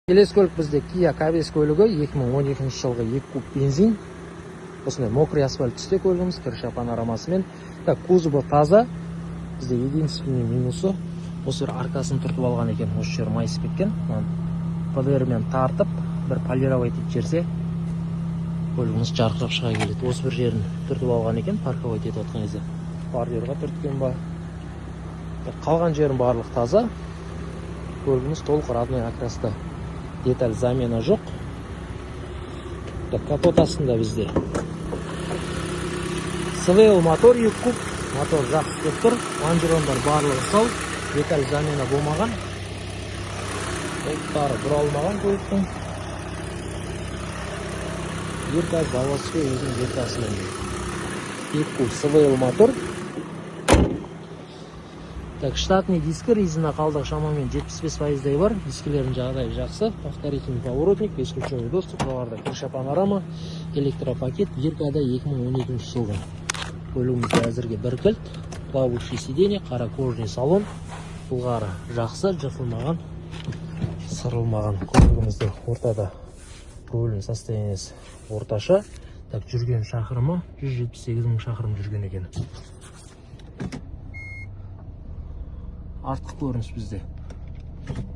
Келесі көлік бізде Kia Cabrio көлігі 2012 жылғы 2 куб бензин. Осындай мокрый асфальт түсте көлігіміз, крыша панорамасымен. Так, кузовы таза. Бізде единственный минусы осы бір аркасын түртіп алған екен. Осы жер майысып кеткен. ПДРмен тартып, бір полировать етіп жерсе, көлігіміз жарқырап шыға келеді. Осы бір жерін түртіп алған екен, парковать етіп отқан кезде. Бордюрға түрткен ба. Қалған жерін барлық таза. Көлігіміз толық родной окраста. Деталь замена жоқ. Капот астында бізде СВЛ мотор 2 куб. Мотор жақсы деп тұр. Лонжерондар барлығы сау. Деталь замена болмаған. Болттары бұралмаған көліктің. Ерка заводской өзінің жертасымен. 2 куб СВЛ мотор. Так, штатный диски, резина қалдығы шамамен 75%-дай бар. Дискілердің жағдайы жақсы. Повторительный поворотник, бесключевой доступ, жоғарыда крыша панорама, электропакет. Еркада 2012 жылғы. Көлігімізде әзірге бір кілт, плавающий сиденье, қара кожный салон. Бұлғары жақсы, жыртылмаған, сырылмаған. Көлігімізде ортада рөлінің состояниесі орташа. Так, жүрген шақырымы 178 мың шақырым жүрген екен. Артқы көрініс бізде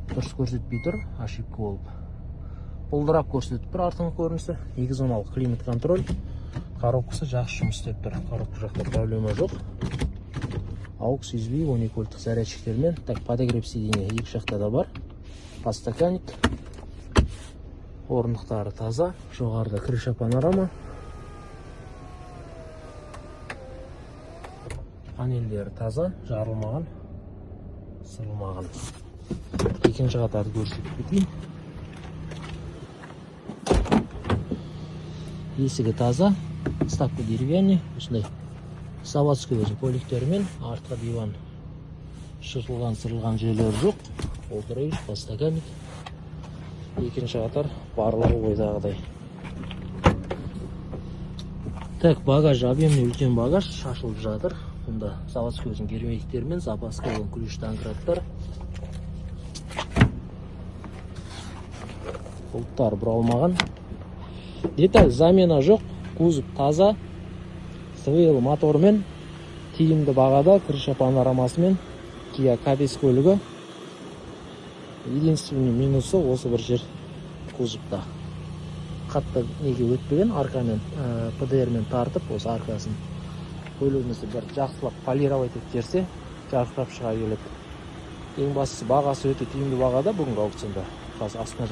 дұрыс көрсетпей тұр, ошибка болып. Бұлдырап көрсетіп тұр артқы көрінісі. 2 зоналық климат контроль. Коробкасы жақсы жұмыс істеп тұр. Коробка жақта проблема жоқ. AUX USB 12 вольттық зарядчиктермен. Так, подогрев сиденье екі жақта да бар. Подстаканник. Орындықтары таза. Жоғарыда крыша панорама. Панельдері таза, жарылмаған, сырылмаған. Екінші қатарды көрсетіп кетейін. Есігі таза, стапка деревянный, осындай заводской өзі поликтермен, артқа диван шырылған, сырылған жерлері жоқ. Олдырайыш, подстаканник. Екінші қатар барлығы ойдағыдай. Так, багаж, объемный үлкен багаж шашылып жатыр. Бұнда заводской өзінің герметиктермен, запасқа болған ключ танкраттар. Бұлттар бұралмаған. Деталь замена жоқ, кузов таза. СВЛ мотормен, тиімді бағада, крыша панорамасымен, Kia Cabrio көлігі. Единственный минусы осы бір жер кузовта. Қатты неге өтпеген, аркамен, ПДРмен тартып, осы аркасын көлігімізді бір жақсылап полировать етіп жерсе, жарқырап шыға келеді. Ең бастысы бағасы өте тиімді бағада бүгінгі аукционда. Қазір астына